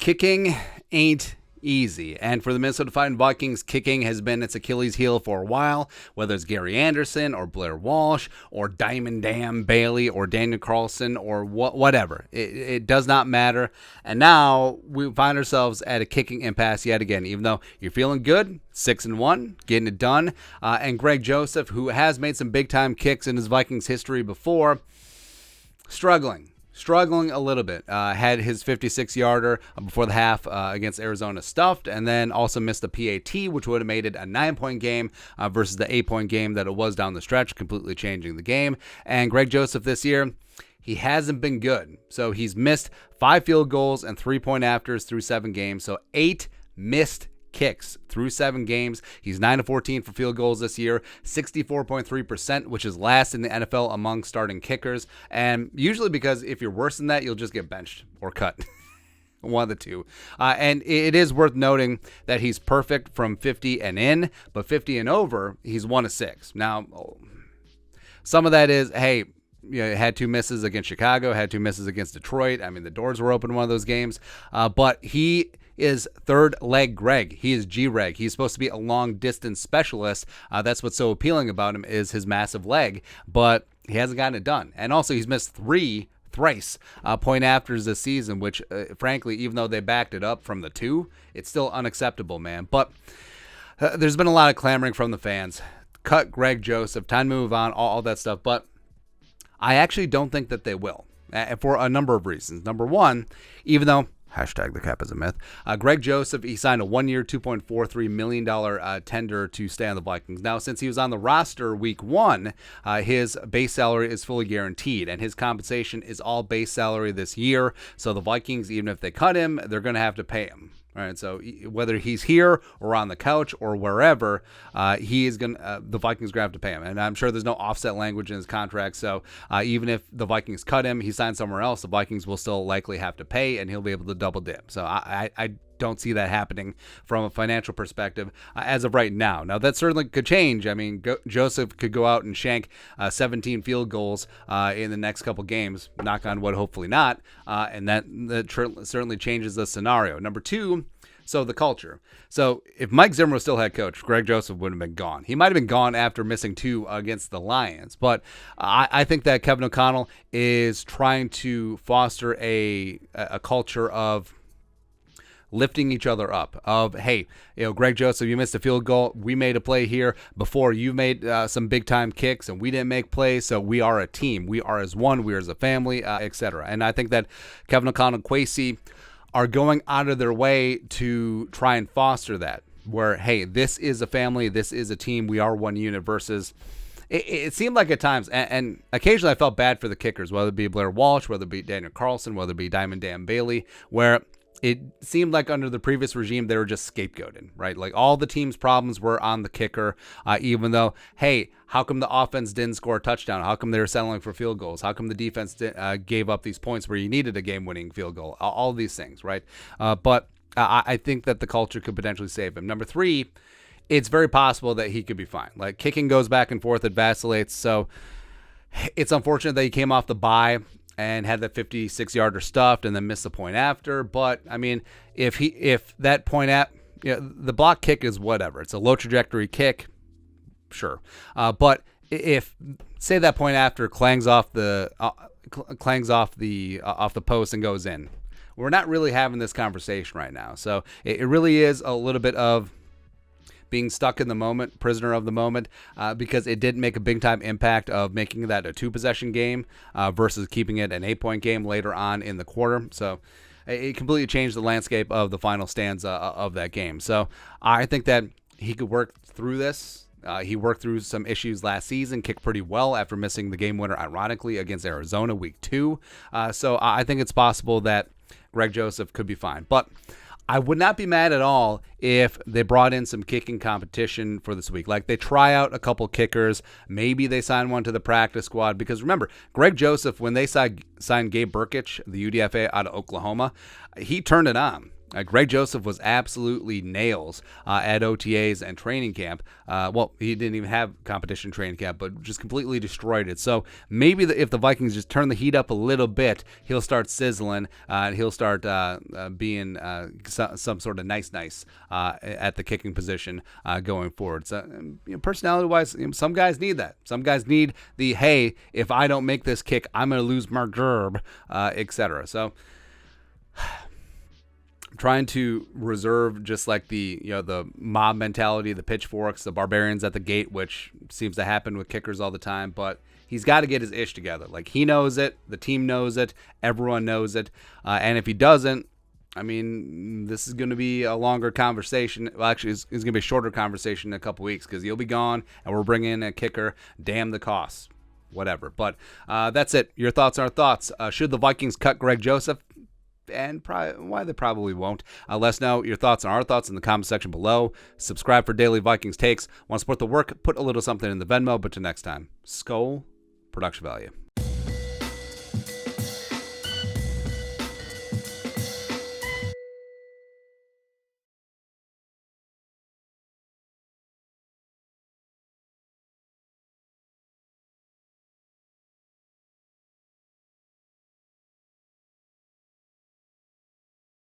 Kicking ain't easy. And for the Minnesota Vikings, kicking has been its Achilles heel for a while, whether it's Gary Anderson or Blair Walsh or Diamond Dam Bailey or Daniel Carlson or whatever. It does not matter. And now we find ourselves at a kicking impasse yet again, even though you're feeling good, 6-1, getting it done. And Greg Joseph, who has made some big-time kicks in his Vikings history before, struggling a little bit. Had his 56-yarder before the half against Arizona stuffed, and then also missed the PAT, which would have made it a 9-point game versus the 8-point game that it was down the stretch, completely changing the game. And Greg Joseph this year, he hasn't been good. So he's missed 5 field goals and 3-point afters through 7 games. So 8 missed kicks through 7 games. He's 9-14 for field goals this year, 64.3%, which is last in the NFL among starting kickers. And usually because if you're worse than that, you'll just get benched or cut. One of the two. And it is worth noting that he's perfect from 50 and in, but 50 and over, he's 1 of 6. Now, some of that is, hey, had 2 misses against Chicago, had 2 misses against Detroit. I mean, the doors were open in one of those games. But he is third leg Greg. He is G-Reg. He's supposed to be a long distance specialist. That's what's so appealing about him is his massive leg, but he hasn't gotten it done. And also he's missed thrice point afters this season, which frankly, even though they backed it up from the 2, it's still unacceptable, man. But there's been a lot of clamoring from the fans. Cut Greg Joseph, time to move on, all that stuff. But I actually don't think that they will, for a number of reasons. Number one, even though hashtag the cap is a myth. Greg Joseph, he signed a 1-year, $2.43 million tender to stay on the Vikings. Now, since he was on the roster week 1, his base salary is fully guaranteed, and his compensation is all base salary this year. So the Vikings, even if they cut him, they're going to have to pay him. All right, so whether he's here or on the couch or wherever, he is the Vikings are going to have to pay him. And I'm sure there's no offset language in his contract. So even if the Vikings cut him, he signed somewhere else, the Vikings will still likely have to pay, and he'll be able to double dip. So I don't see that happening from a financial perspective as of right now. Now, that certainly could change. I mean, Joseph could go out and shank 17 field goals in the next couple games, knock on wood, hopefully not, and that certainly changes the scenario. Number 2, so the culture. So if Mike Zimmer was still head coach, Greg Joseph would have been gone. He might have been gone after missing 2 against the Lions, but I think that Kevin O'Connell is trying to foster a culture of lifting each other up, of, hey, Greg Joseph, you missed a field goal. We made a play here before. You made some big-time kicks, and we didn't make plays, so we are a team. We are as one. We are as a family, etc. And I think that Kevin O'Connell and Kwesi are going out of their way to try and foster that, where, hey, this is a family, this is a team, we are one unit, versus it seemed like at times, and occasionally I felt bad for the kickers, whether it be Blair Walsh, whether it be Daniel Carlson, whether it be Diamond Dam Bailey, where it seemed like under the previous regime, they were just scapegoated, right? Like all the team's problems were on the kicker, even though, hey, how come the offense didn't score a touchdown? How come they were settling for field goals? How come the defense gave up these points where you needed a game-winning field goal? All these things, right? But I think that the culture could potentially save him. Number 3, it's very possible that he could be fine. Like kicking goes back and forth, it vacillates. So it's unfortunate that he came off the bye and had that 56-yarder stuffed and then missed the point after. But I mean, if that point the block kick is whatever. It's a low trajectory kick, sure. But if say that point after clangs off the post and goes in, we're not really having this conversation right now. So it really is a little bit of being stuck in the moment, prisoner of the moment, because it didn't make a big-time impact of making that a 2-possession game versus keeping it an 8-point game later on in the quarter. So it completely changed the landscape of the final stanza of that game. So I think that he could work through this. He worked through some issues last season, kicked pretty well after missing the game winner, ironically, against Arizona week 2. So I think it's possible that Greg Joseph could be fine. But I would not be mad at all if they brought in some kicking competition for this week. Like they try out a couple kickers. Maybe they sign one to the practice squad. Because remember, Greg Joseph, when they signed Gabe Burkich, the UDFA out of Oklahoma, he turned it on. Greg Joseph was absolutely nails at OTAs and training camp. Well, he didn't even have competition training camp, but just completely destroyed it. So maybe if the Vikings just turn the heat up a little bit, he'll start sizzling. And he'll start being some sort of nice at the kicking position going forward. So, personality-wise, some guys need that. Some guys need the, hey, if I don't make this kick, I'm going to lose my gerb, etc. So trying to reserve just like the mob mentality, the pitchforks, the barbarians at the gate, which seems to happen with kickers all the time. But he's got to get his ish together. Like, he knows it, the team knows it, everyone knows it, and if he doesn't, I mean, this is going to be a longer conversation. Well, actually, it's going to be a shorter conversation in a couple weeks because he'll be gone, and we're bringing in a kicker. Damn the costs, whatever. But that's it. Your thoughts are thoughts. Should the Vikings cut Greg Joseph? And why they probably won't. Let us know your thoughts and our thoughts in the comment section below. Subscribe for daily Vikings takes. Want to support the work? Put a little something in the Venmo. But till next time, Skol, production value.